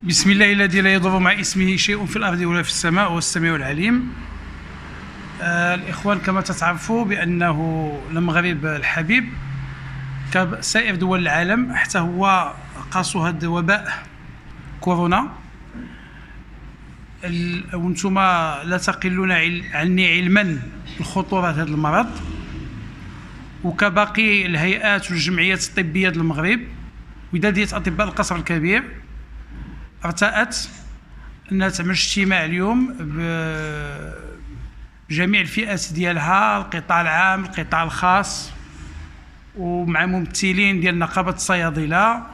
بسم الله الذي لا يضر مع اسمه شيء في الأرض ولا في السماء وهو السميع العليم. الإخوان، كما تعرفوا بأنه المغرب الحبيب كسائر دول العالم حتى هو قاسو هذا الوباء كورونا، وانتم لا تقلون عني علما بخطورة هذا المرض، وكباقي الهيئات والجمعيات الطبية المغرب ودادية أطباء القصر الكبير ارتأت أنها تعمل اجتماع اليوم بجميع الفئات ديالها، القطاع العام، القطاع الخاص، ومع ممثلين ديال نقابة الصيادلة،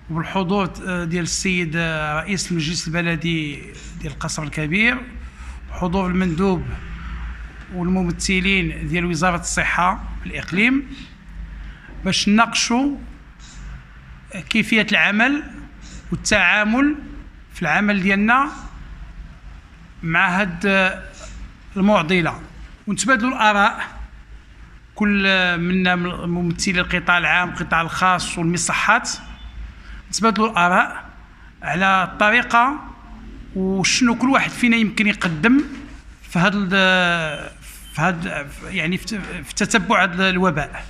وبالحضور ديال السيد رئيس المجلس البلدي ديال القصر الكبير، وحضور المندوب والممثلين ديال وزارة الصحة بالإقليم، باش نناقشوا كيفية العمل والتعامل في العمل ديالنا مع هاد المعضلة، ونتبادلوا الآراء كل منا ممثلي القطاع العام، القطاع الخاص والمصحات، نتبادلوا الآراء على الطريقة وشنو كل واحد فينا يمكن يقدم في هذا يعني في تتبع هذا الوباء.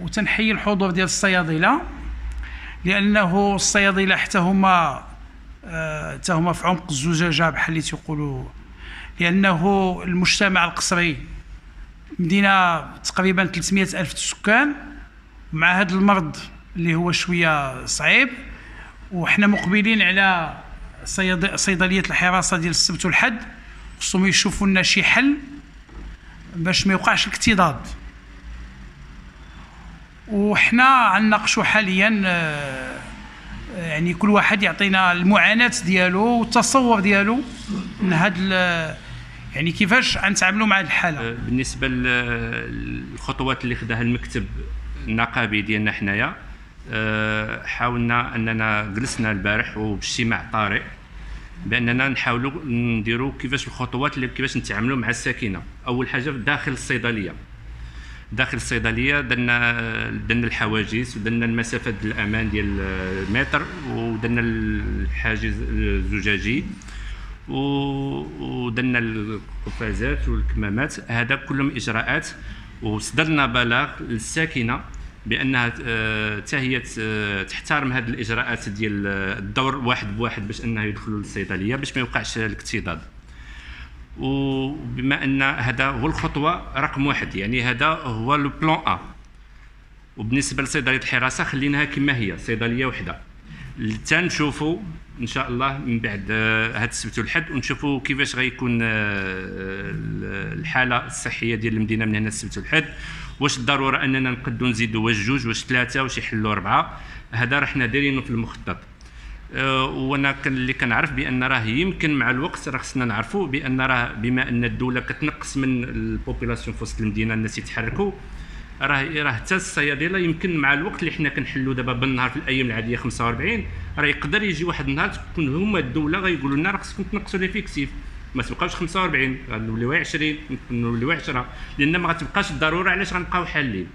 وتنحيي الحضور ديال الصيادلة، لأنه الصيادلة حتى هما في عمق الزجاجة بحال اللي تيقولوا، لأنه المجتمع القصري مدينة تقريبا 300 ألف سكان، مع هذا المرض اللي هو شوية صعيب، وحنا مقبلين على صيدلية الحراسة ديال السبت والحد، خصهم يشوفوا لنا شي حل باش ما يوقعش الاكتضاد. وحنا غنناقشوا حاليا يعني كل واحد يعطينا المعاناة ديالو والتصور ديالو من هذا، يعني كيفاش غنتعاملوا مع هذه الحالة. بالنسبة للخطوات اللي خداها المكتب النقابي ديالنا حنايا، حاولنا أننا جلسنا البارح وباجتماع طارئ بأننا نحاولوا نديروا كيفاش الخطوات اللي كيفاش نتعاملوا مع الساكنة. أول حاجة داخل الصيدلية درنا الحواجز، ودرنا المسافة ديال الأمان ديال المتر، ودرنا الحاجز الزجاجي، ودرنا القفازات والكمامات. هذا كلهم إجراءات، وصدرنا بلاغ للساكنة بأنها حتى هي تحترم هذه الإجراءات ديال الدور واحد بواحد باش أنها يدخلوا للصيدلية باش ما يوقعش الاكتضاد. وبما أن هذا هو الخطوة رقم واحد، يعني هذا هو لو بلان أ. وبالنسبة لصيدلية الحراسة خليناها كما هي، صيدلية وحدة، تنشوفوا إن شاء الله من بعد هذا السبت والحد، ونشوفوا كيفاش غيكون الحالة الصحية ديال المدينة من هنا السبت والحد، واش الضرورة أننا نقدوا نزيدوا واش جوج، واش ثلاثة، واش يحلوا أربعة. هذا راه حنا دايرينه في المخطط. وانا اللي كنعرف بان راه يمكن مع الوقت راه خصنا نعرفوا بان راه بما ان الدوله كتنقص من البوبولاسيون في وسط المدينه، الناس يتحركوا، راه حتى الصيادله يمكن مع الوقت اللي حنا كنحلوا دابا بالنهار في الايام العاديه 45، راه يقدر يجي واحد النهار تكون هما الدوله غيقولوا لنا راه خصكم تنقصوا ليفيكتيف، ما تبقاوش 45، غنوليو 20، نوليو 10، لان ما غتبقاش الضروره. علاش غنبقاو حالين؟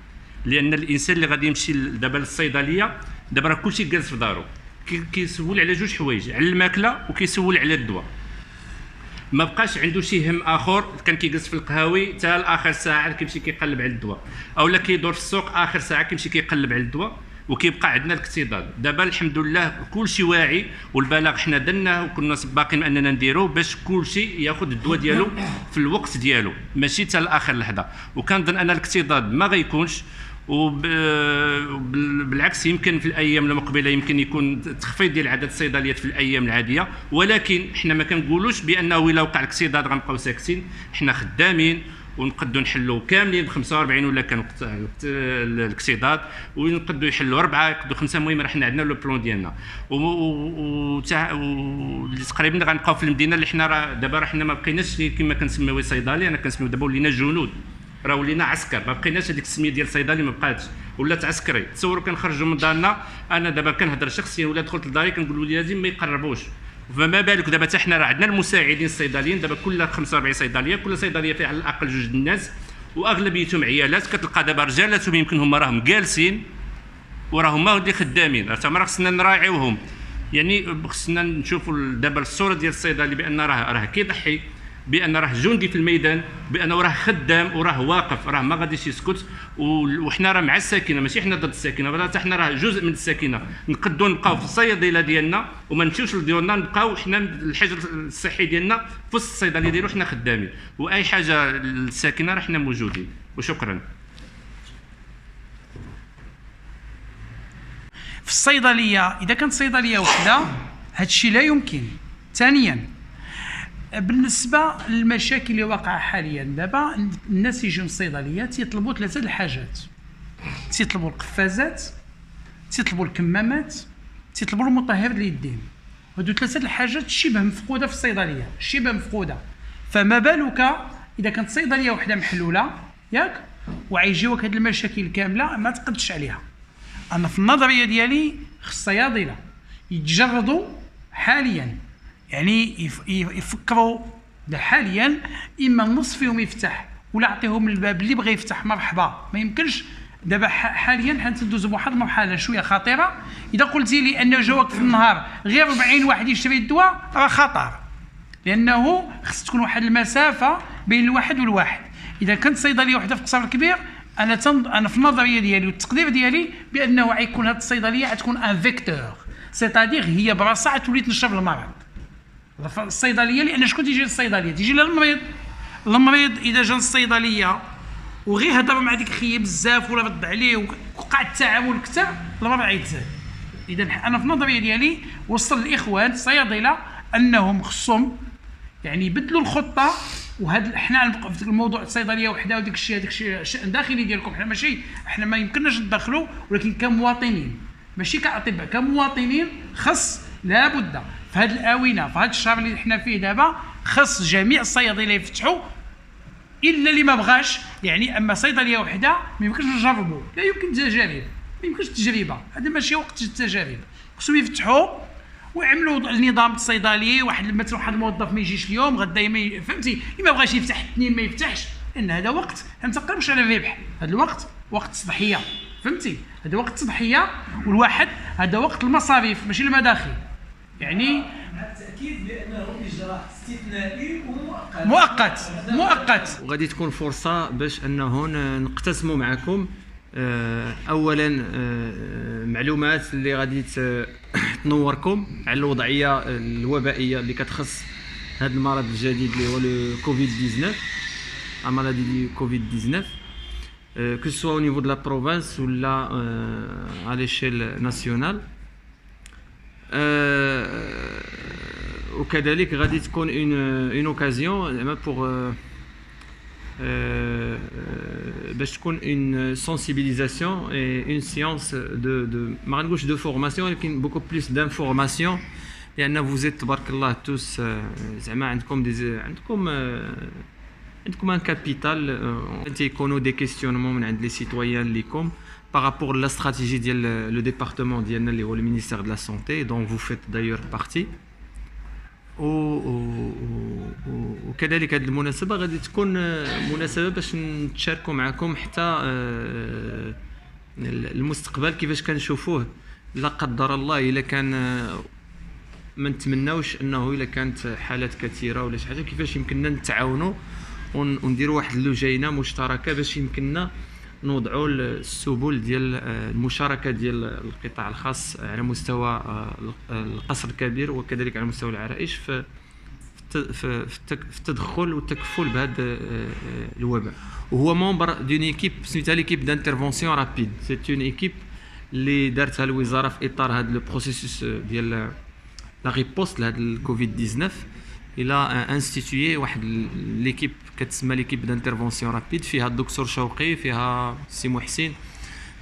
لان الانسان اللي غادي يمشي دابا للصيدليه دابا راه كلشي جالس في دارو، كيسول على جوج حوايج، على الماكله وكيسول على الدواء، ما بقاش عنده شي هم اخر. كان كيجلس في القهاوي حتى لاخر ساعه كيمشي كيقلب على الدواء، اولا كيدور في السوق اخر ساعه كيمشي كيقلب على الدواء، وكيبقى عندنا الاكتضاد. دابا الحمد لله كلشي واعي، والبلاغ حنا درناه وكنا باقيين اننا نديروه باش كلشي ياخذ الدواء ديالو في الوقت ديالو، ماشي حتى لاخر لحظه. وكنظن ان الاكتضاد ما غيكونش، وبالعكس يمكن في الايام المقبله يمكن يكون تخفيض ديال عدد الصيدليات في الايام العاديه. ولكن حنا ما كنقولوش بانه الا وقع الاكتضاد غنبقاو ساكتين، حنا خدامين ونقدوا نحلوا كاملين ب 45 ولا كان الاكتضاد، ونقدوا يحلوا 4 يقدوا 5. المهم راه حنا عندنا لو بلون ديالنا، تقريبا غنبقاو في المدينه اللي حنا راه دابا راه حنا ما بقيناش كما كنسميو صيدلي، انا كنسميو دابا ولينا جنود، راه ولينا عسكر، ما بقيناش هذيك السميه ديال صيدلي، ما بقاتش، ولات عسكري. تصوروا كنخرجوا من دارنا، انا دابا كنهضر شخصيا ولا دخلت لداري كنقول لولادي ما يقربوش، فما بالك دابا حتى حنا راه عندنا المساعدين الصيدليين، دابا كل 45 صيدليه كل صيدليه فيها على الاقل 2 الناس، واغلبيتهم عيالات. كتلقى دابا رجالاتهم يمكن هما راهم جالسين وراهم هما اللي خدامين، راه خصنا نراعيوهم. يعني خصنا نشوفوا دابا الصوره ديال الصيدلي بان راه كيضحي، بان راه جندي في الميدان، بانه راه خدام وراه واقف، راه ما غاديش يسكت. وحنا راه مع الساكنه، ماشي حنا ضد الساكنه، ولا حتى حنا راه جزء من الساكنه. نقدوا نبقاو في الصيادله ديالنا وما نمشيوش لديورنا، نبقاو حنا الحجر الصحي ديالنا في وسط الصيدليه ديالو حنا خدامين، واي حاجه للساكنه راه حنا موجودين. وشكرا. في الصيدليه اذا كانت صيدليه وحده هذا الشيء لا يمكن. ثانيا بالنسبه للمشاكل اللي واقعه حاليا دابا، الناس يجيو للصيدليه تيطلبوا ثلاثه الحاجات: تيطلبوا القفازات، تيطلبوا الكمامات، تيطلبوا المطهر اليدين. هادو ثلاثه الحاجات شبه مفقوده في الصيدليه، شبه مفقوده. فما بالك اذا كانت صيدليه وحده محلوله ياك وعيجيوك هاد المشاكل كامله ما تقدش عليها. انا في النظريه ديالي خص الصيادله يتجردوا حاليا، يعني يفكروا حاليا اما النص فيهم يفتح ولا اعطيهم الباب اللي بغى يفتح مرحبا. ما يمكنش دابا حاليا حنا تندوزوا بواحد المرحله شويه خطيره. اذا قلتي لي ان جاوك في النهار غير 40 واحد يشري الدواء راه خطر، لانه خص تكون واحد المسافه بين الواحد والواحد. اذا كانت صيدليه وحده في القصر الكبير، انا في النظريه ديالي والتقدير ديالي بانه غيكون هذه الصيدليه غتكون ان فيكتور، سيتادير هي براسها تولي تنشر المرض. الصيدليه لان شكون تيجي للصيدليه؟ تيجي للمريض. المريض اذا جا للصيدليه وغير هضر مع ديك الخيه بزاف ولا رد عليه وقع التعامل كثر، المرض غيتزاد. اذا انا في النظريه ديالي وصل الاخوان الصيادله انهم خصهم يعني يبدلوا الخطه. وهذا حنا في الموضوع الصيدليه وحده وديك الشيء هذاك الشيء شان داخلي ديالكم. حنا ما يمكنناش ندخلوا، ولكن كمواطنين ماشي كاطباء، كمواطنين خص لابد في هذه الاونه في هذا الشهر اللي حنا فيه دابا خص جميع الصيادله يفتحوا، الا اللي ما بغاش. يعني اما صيدليه وحده ما يمكنش نجربوا، لا يمكن تجارب، ما يمكنش التجربه، هذا ماشي وقت التجارب. خصهم يفتحوا ويعملوا النظام الصيدلي. مثلا واحد الموظف ما يجيش اليوم غدا فهمتي، اللي ما بغاش يفتح الاثنين ما يفتحش، لان هذا وقت ما تقربش على الربح. هذا الوقت وقت تضحيه، فهمتي، هذا وقت تضحيه. والواحد هذا وقت المصاريف ماشي المداخل. يعني مع التاكيد بانه اجراء استثنائي مؤقت. وغادي تكون فرصه باش انه نقتسموا معكم اولا معلومات اللي غادي تنوركم على الوضعيه الوبائيه اللي كتخص هذا المرض الجديد اللي هو الكوفيد 19، la maladie du Covid 19, que ce soit au niveau de la province ou là à l'échelle nationale. وكذلك غادي تكون une occasion pour باش تكون une sensibilisation et une séance de ما غنقولش de formation ولكن beaucoup plus d'information، لان vous êtes تبارك الله tous زعما عندكم ان كابيتال تيكونوا دي كيستيونمون من عند لي سيتويان ليكم بارابور لا استراتيجي ديال لو ديبارتمون ديالنا اللي هو لو مينيستير دو لا سونتي دون فو فيت دايور بارتي. وكذلك هذه المناسبه غادي تكون مناسبه باش نتشاركوا معكم حتى المستقبل كيفاش كنشوفوه. لا قدر الله الا كان ما نتمناوش انه الا كانت حالات كثيره ولا شي حاجه كيفاش يمكننا نتعاونوا ونديروا واحد اللجينه مشتركه باش يمكننا نوضعوا السبل ديال المشاركه ديال القطاع الخاص على مستوى القصر الكبير وكذلك على مستوى العرائش في التدخل والتكفل بهذا الوباء. وهو ممبر دون ايكيب سميتها ليكيب دانترفونسيون رابيد. سي اون ايكيب اللي دارتها الوزاره في اطار هذا لو بروسيسوس ديال لا ريبوست لهذا الكوفيد 19. الى انستيتوي واحد ليكيب كتسمى ليكيب دانترفونسيون رابيد، فيها الدكتور شوقي، فيها السي محسن،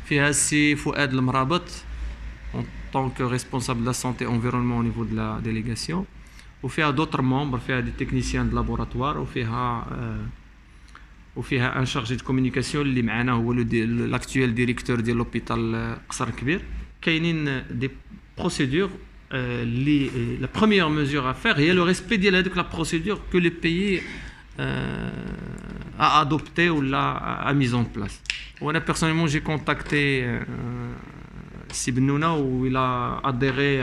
فيها السي فؤاد المرابط en tant que responsable de la santé environnement au niveau de la délégation، وفيها d'autres membres، فيها des techniciens de laboratoire، وفيها ان شارجي دو كومونيكاسيون اللي معنا هو لاكتويال ديريكتور ديال لوبيتال قصر الكبير. كاينين دي بروسيدور la première mesure à faire, il y a le respect de la procédure que les pays à adopter ou à mise en place. Moi, personnellement, j'ai contacté Sibnouna où il a adhéré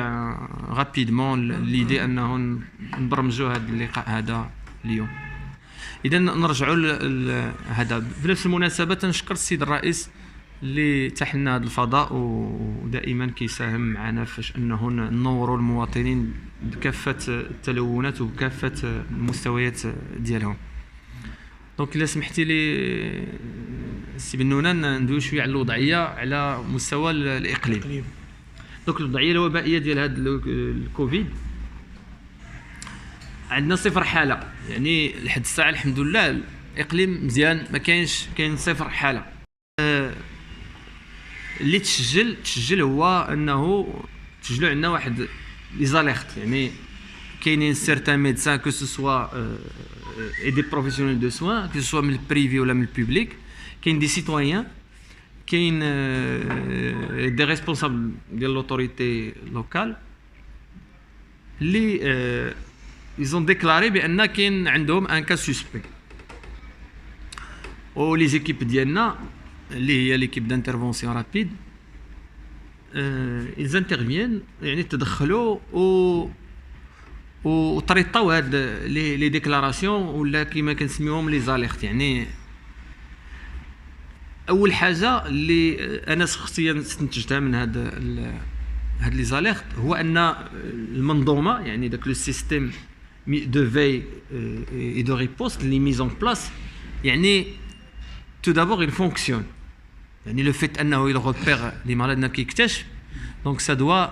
rapidement l'idée أنه نبرمجوا هذا اللقاء هذا اليوم. إذا نرجعوا هذا بنفس المناسبة نشكر السيد الرئيس اللي تاح لنا هذا الفضاء ودائما كيساهم معنا فاش أنه ننوروا المواطنين بكافة التلونات وبكافة المستويات ديالهم. دونك إلا سمحتي لي سي بنونا ندوي شويه على الوضعيه على مستوى الاقليم. دونك الوضعيه الوبائيه ديال هذا الكوفيد عندنا صفر حاله، يعني لحد الساعه الحمد لله الاقليم مزيان، ما كاين صفر حاله. اللي تسجل هو انه تسجلوا عندنا واحد لي زاليرت، يعني كاينين سيرتان ميدسان كو سو سوا et des professionnels de soins, que ce soit le privé ou le public, qu'il y ait des citoyens, qu'il y ait des responsables de l'autorité locale, ils ont déclaré qu'il y a un cas suspect. Ou les équipes d'IENA, l'équipe d'intervention rapide, ils interviennent, ils interviennent وطريطاو هاد لي ديكلاراسيون ولا كيما كنسميوهم لي زاليرت. يعني اول حاجه اللي انا شخصيا استنتجتها من هاد لي زاليرت هو ان المنظومه، يعني داك لو سيستيم دو في اي دو ريبوست اللي ميز اون بلاس، يعني تو دابور il fonctionne. يعني لو فيت انه il repère لي مالاد كيكتشف، دونك سا دوا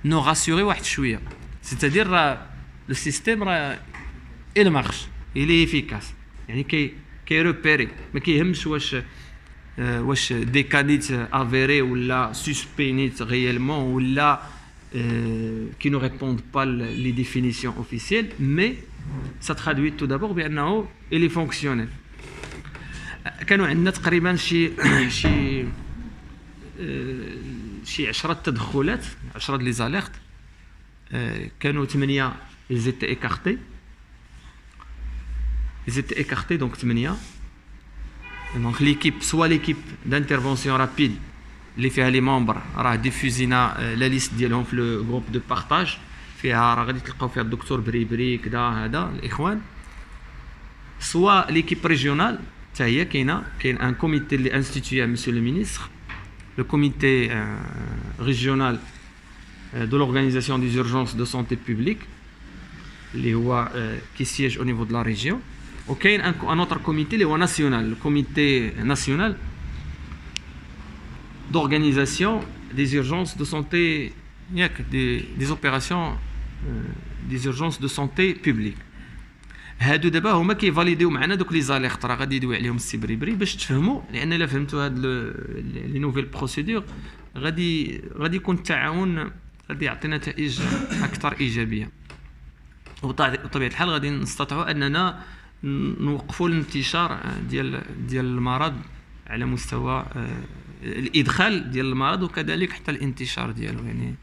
نو راسيوري واحد شويه. سيتادير le système il marche, il est efficace. يعني كي repérer ما كيهمش واش دي كانيت افيري ولا سسبينيت réellement ولا qui ne répondent pas les définitions officielles, mais ça traduit tout d'abord بانه il est fonctionnel. كانوا عندنا تقريبا شي 10 تدخلات، 10 لي زاليرت، كانوا 8 ils étaient écartés. Donc 8. Donc l'équipe, soit l'équipe d'intervention rapide, les membres راه diffusina la liste ديالهم في le groupe de partage فيها راه غادي تلقاو فيها الدكتور بريبري كذا هذا الاخوان. soit l'équipe régionale حتى هي كاين un comité اللي institué à monsieur le ministre, le comité régional de l'organisation des urgences de santé publique qui siège au niveau de la région. Ok, un autre comité, le national, le comité national d'organisation des urgences de santé, des opérations des urgences de santé publique. هادو دابا هما كيفاليديو معنا دوك لي زاليرت، راه غادي يدوي عليهم السي بريبري باش تفهموا، لان الا فهمتوا هاد لي نوفيل بروسيدور غادي يكون التعاون غادي يعطينا نتائج اكثر ايجابيه. وبطبيعه الحال غادي نستطيعوا اننا نوقفوا الانتشار ديال المرض على مستوى الادخال ديال المرض وكذلك حتى الانتشار ديالو. يعني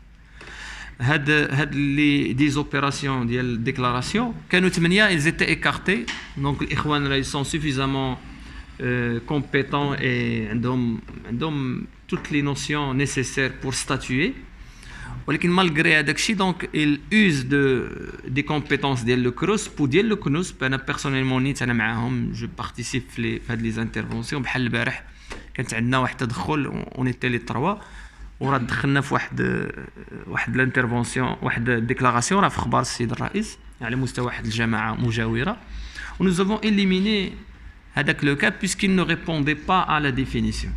هاد لي ديزوبيراسيون ديال ديكلاراسيون كانوا 8 ils étaient écartés. دونك الاخوان راه sont suffisamment compétents et عندهم toutes les notions nécessaires pour statuer. ولكن مالغري هذاك الشيء دونك il use des compétences ديال لو كروس بو ديال لو كنوس. انا بيرسونيلمون نيت انا معاهم جو بارتيسيب في هاد لي انترفونسيون. بحال البارح كانت عندنا واحد تدخل اونيتي لي 3 وراه دخلنا في واحد الانترفونسيون، واحد ديكلاراسيون راه في اخبار السيد الرئيس على مستوى واحد الجماعه مجاوره، و nous avons éliminé هذاك لو كا puisqu'il ne répondait pas à la définition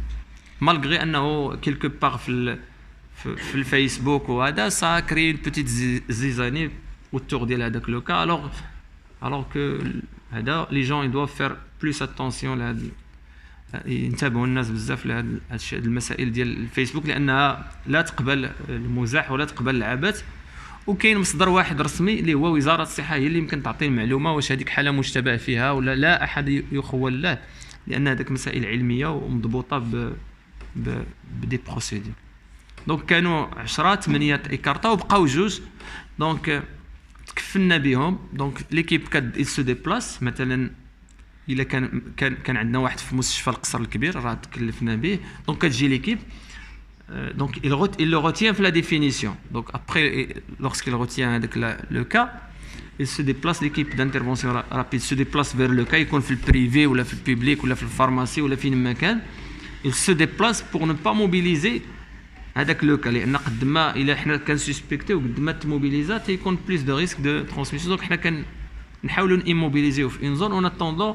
malgré انه quelque part في الفيسبوك وهذا ça crée une petite zizanie autour ديال هذاك لو كا. alors que هذا les gens ils doivent faire plus attention لهذا، ينتبهوا الناس بزاف لهذا الشيء، المسائل ديال الفيسبوك، لانها لا تقبل المزاح ولا تقبل العبث. وكاين مصدر واحد رسمي اللي هو وزاره الصحه هي اللي يمكن تعطي المعلومه واش هذيك حاله مشتبه فيها ولا لا احد يخول له، لان هذاك مسائل علميه ومضبوطه بدي بروسيدور. دونك كانوا 10 8 ايكارتا وبقاو جوج، دونك تكفلنا بهم. دونك ليكيب كاد il se déplace مثلا الا كان عندنا واحد في مستشفى القصر الكبير راه تكلفنا به دونك كتجي ليكيب donc il le retient في la définition donc après lorsqu'il retient هذاك le cas il se déplace l'équipe d'intervention rapide se déplace vers le cas يكون في البريفي ولا في البيبليك ولا في الفارماسي ولا فين ما كان il se déplace pour ne pas mobiliser هذاك لو كا لان قد ما الا حنا كنسسبكتيو قد ما تموبيليزا تيكون بليس دو ريسك دو ترانسميسيون دونك حنا نحاولوا نيموبيليزيو في اون زون اون اتوندون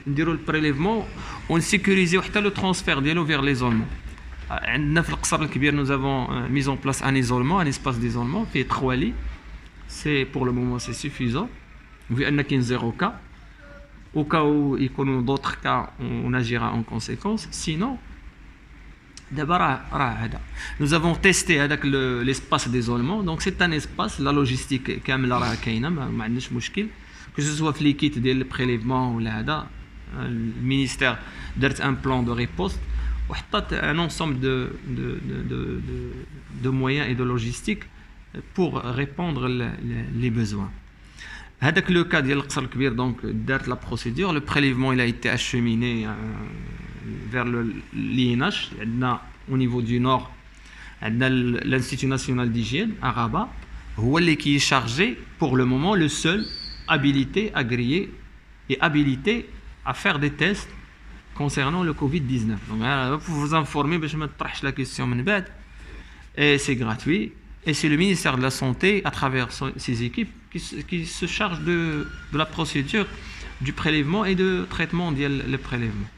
نديروا البريليفمون ونسيكوريزيو حتى لو ترانسفير ديالو فيغ ليزولمون عندنا في القصر الكبير nous avons mis en place un isolement un espace d'isolement فيه 3 lits c'est pour le moment c'est suffisant vu ان كاين 0 cas au cas où يكونوا d'autres cas on agira en conséquence sinon d'abord هذا nous avons testé هذاك l'espace d'isolement donc c'est un espace la logistique كامله راه كاينه ما عندناش مشكل que ce soit في ليكيت ديال البريليفمون ولا هذا المينيستير درت ان بلان دو ريبوست وحطت un ensemble de moyens et de logistique pour répondre les besoins. هذاك لو كا ديال القصر الكبير دونك دارت لا بروسيدور لو بريليفمون il a été acheminé vers l'INH عندنا au niveau du nord عندنا l'Institut national d'hygiène à Rabat هو اللي كي chargé pour le moment le seul habilité agréé et habilité à faire des tests concernant le Covid-19. Donc, pour vous informer, je me trache la question, et c'est gratuit. Et c'est le ministère de la Santé, à travers ses équipes, qui se charge de la procédure du prélèvement et de traitement du prélèvement.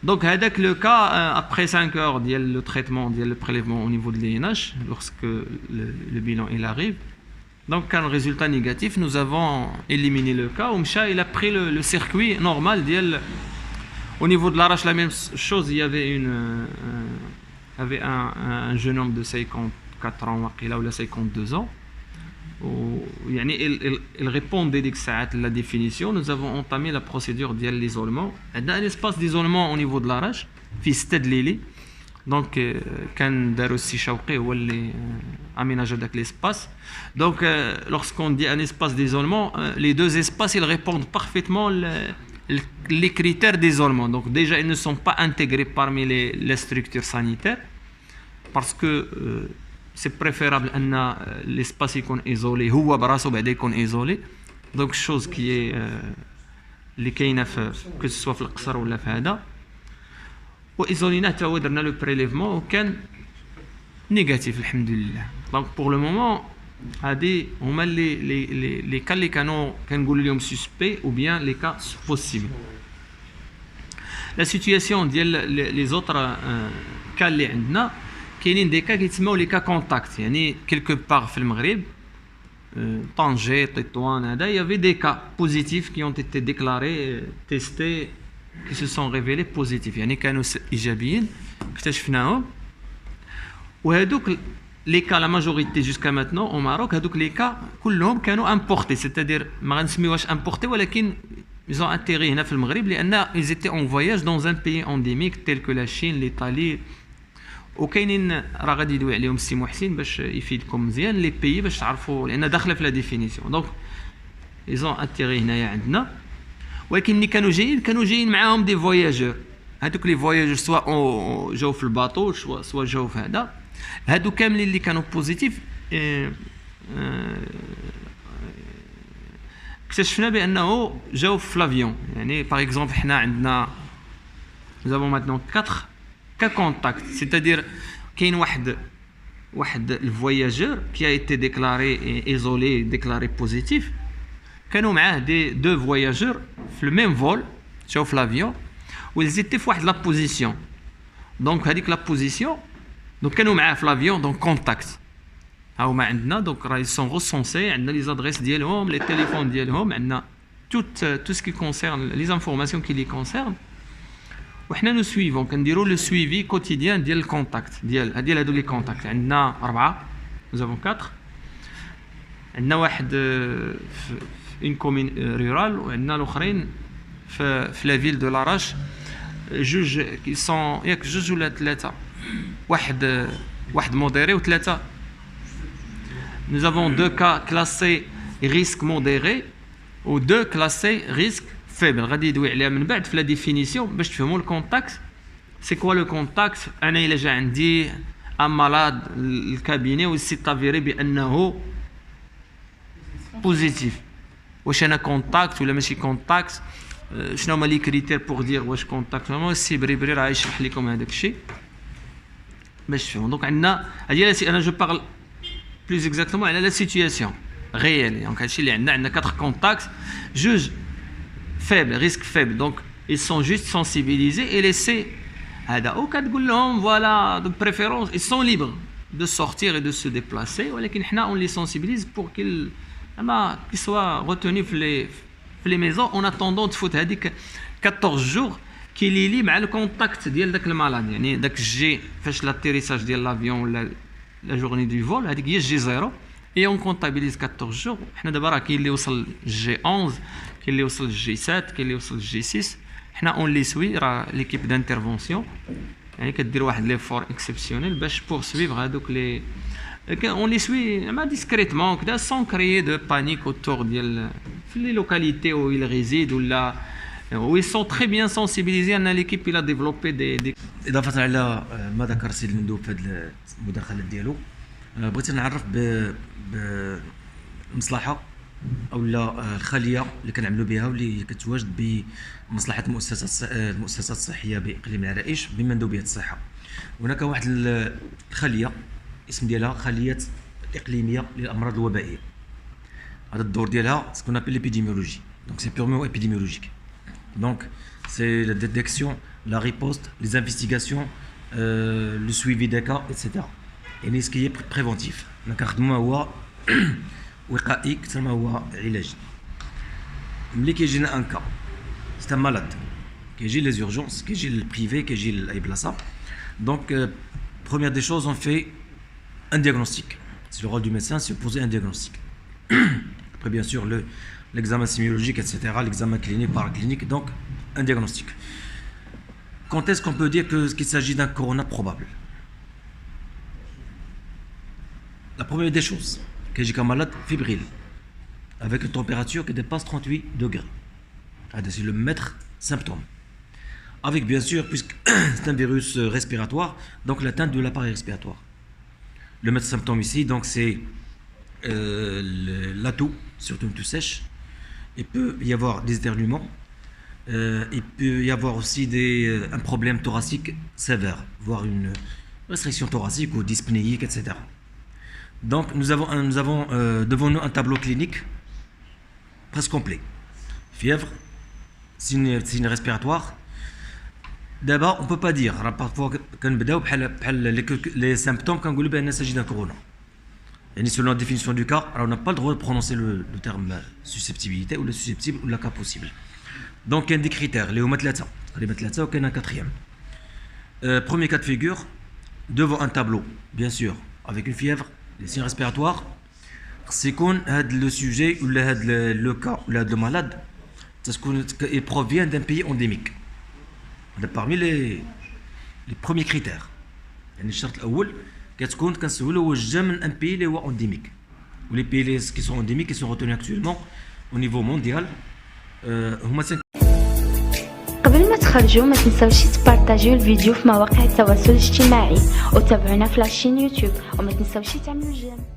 Donc, avec le cas, après 5 heures, le traitement, le prélèvement au niveau de l'INH, lorsque le bilan il arrive, donc, quand le résultat négatif, nous avons éliminé le cas. Oumcha, il a pris le circuit normal. Au niveau de l'arrache, la même chose. Il y avait un jeune homme de 54 ans, ou 52 ans. Il répondait dès que ça a la définition. Nous avons entamé la procédure de l'isolement. Il y a un espace d'isolement au niveau de l'arrache, Fistad Lili. Donc, quand Darossi Chawqi ou les aménagé l'espace. Donc, lorsqu'on dit un espace d'isolement, les deux espaces ils répondent parfaitement les critères d'isolement. Donc, déjà, ils ne sont pas intégrés parmi les structures sanitaires parce que c'est préférable que l'espace soit isolé, ou soit isolé. Donc, chose qui est que ce soit dans le Qasr ou dans le وإيزولينا حتى هو درنا لو بريليفمون وكان نيجاتيف الحمد لله. دونك بور لو مومون هادي هما لي كا اللي كنقول لهم سوسبي او بيان لي كا بوسيبل. لا سيتوياسيون ديال لي زوتر كا اللي عندنا كاينين دي كا كيتسموا لي كا كونتاكت يعني كيلكو باغ في المغرب طنجة تطوان هذا يافي دي كا بوزيتيف كي اون تيتي ديكلاري تيستي qui se sont révélés positifs يعني كانوا إيجابيين اكتشفناهم وهذوك les cas la majorité jusqu'à maintenant au Maroc هذوك les cas كلهم كانوا importés c'est-à-dire ما غنسميوهاش importés ولكن ils ont atterri هنا في المغرب لأن ils étaient en voyage dans un pays endémique tel que la Chine l'Italie وكاينين راه غادي يدوي عليهم السي محسن باش يفيدكم مزيان les pays باش تعرفوا لأن داخله في la définition donc ils ont atterri هنايا عندنا ولكن ملي كانوا جايين معاهم دي فواياجور هذوك لي فواياجور سواء جاو في الباطو سواء جاو في هذا هادو كاملين اللي كانوا بوزيتيف اكتشفنا بانه جاو في لافيون يعني باغ اكزومبل حنا عندنا nous avons maintenant 4 cas contacts c'est-à-dire كاين واحد الفواياجور qui a été déclaré isolé déclaré positif كانوا معاه deux voyageurs في le même vol جاو في لافيون ils étaient في واحد لا بوزيسيون دونك هذيك لا بوزيسيون دونك كانوا معاه في لافيون دونك كونتاكت ها هما عندنا دونك راه سون ريسونسي عندنا لي زادريس ديالهم لي تيليفون ديالهم عندنا tout ce qui concerne les informations qui les concernent وحنا نو سويفون كنديروا لو سويفي كوتيديان ديال الكونتاكت ديال هادو لي كونتاكت عندنا 4 nous avons 4 عندنا واحد في une commune rurale وعندنا الاخرين في la ville de Larache جوج qui sont ياك جوج ولا ثلاثه واحد موديري وثلاثه nous avons 2 cas classés risque modéré و دو كلاسي ريسك فيبل غادي يدوي عليها من بعد في لا ديفينيسيون باش تفهموا الكونتاكت. سي كوا لو كونتاكت؟ انا الا جا عندي ان مالاد الكابيني والسي تافيري بانه بوزيتيف، واش انا كونتاكت ولا ماشي كونتاكت؟ شنو هما لي كريتير بوغ دير واش كونتاكت؟ السي بريبري راه يشرح لكم هذاك الشيء باش تفهموا. دونك عندنا هذه انا جو بارل بلوز اكزاكتومون على لا سيتوياسيون réel. Donc, il y a 4 contacts, juge faible, risque faible. Donc, ils sont juste sensibilisés et laissés. Au cas de voilà, de préférence, ils sont libres de sortir et de se déplacer. On les sensibilise pour qu'ils soient retenus dans les maisons en attendant de foutre 14 jours qu'il est libre le contact de le malade. Donc, j'ai fait l'atterrissage de l'avion la journée du vol, j'ai G0. Et on comptabilise 14 jours. On a d'abord qu'il est au G11, qu'il est au G7, qu'il est au G6. On les suit, l'équipe d'intervention. Il y a un effort exceptionnel pour poursuivre les. On les suit discrètement, sans créer de panique autour des localités où ils résident, où ils sont très bien sensibilisés. L'équipe a développé des. إضافة على ما ذكر سيد المندوب في هذه المداخلة ديالو، بغيت نعرف بمصلحة او لا الخليه اللي كنعملوا بها واللي كتواجد بمصلحه المؤسسات الصحيه باقليم العرائش بمندوبيه الصحه. هناك واحد الخليه اسم ديالها خليه الاقليميه للامراض الوبائيه. هذا الدور ديالها سكون ابل ليبيديميولوجي، دونك سي بيورمون ابيديميولوجيك. دونك سي لا ديتيكسيون، لا ريبوست، لي انفستيغاسيون، لو سويفي دي كا ايتترا. يعني سكي بريفونتيف. حنا كنخدموا هو وقائي اكثر ما هو علاجي. ملي كيجينا ان كا سي ان مالاد كيجي لي زورجونس، كيجي للبريفي، كيجي لاي بلاصه. دونك première des choses, on fait un diagnostic. C'est le rôle du médecin, c'est de poser un diagnostic. Après bien sûr l'examen sémiologique, etc., l'examen clinique, paraclinique, donc un diagnostic. Quand est-ce qu'on peut dire qu'il s'agit d'un corona probable? La première des choses, que j'ai un malade fébrile, avec une température qui dépasse 38 degrés. C'est le maître symptôme. Avec bien sûr, puisque c'est un virus respiratoire, donc l'atteinte de l'appareil respiratoire. Le maître symptôme ici, donc c'est la toux, surtout une toux sèche. Il peut y avoir des éternuements. Il peut y avoir aussi un problème thoracique sévère, voire une restriction thoracique ou dyspnéique, etc. Donc nous avons devant nous un tableau clinique presque complet. Fièvre, signe respiratoire. D'abord, on ne peut pas dire. Parfois, quand les symptômes, quand il s'agit d'un corona. Et selon la définition du cas, on n'a pas le droit de prononcer le terme susceptibilité ou le susceptible ou le cas possible. Donc, il y a des critères. Les homatlata, il y en a un quatrième. Premier cas de figure, devant un tableau, bien sûr, avec une fièvre, des signes respiratoires, c'est qu'on a le sujet ou le cas ou le malade, il provient d'un pays endémique. Parmi les premiers critères. يعني الشرط الأول كتكون كنسولو واش جا من ان بي اللي هو انديميك. ولي بي qui sont endémiques qui sont retenus actuellement au niveau mondial هما قبل ما تخرجوا ما تنساوش تبارطاجيو الفيديو في مواقع التواصل الاجتماعي وتابعونا في لاشين يوتيوب وما تنساوش تعملوا جيم.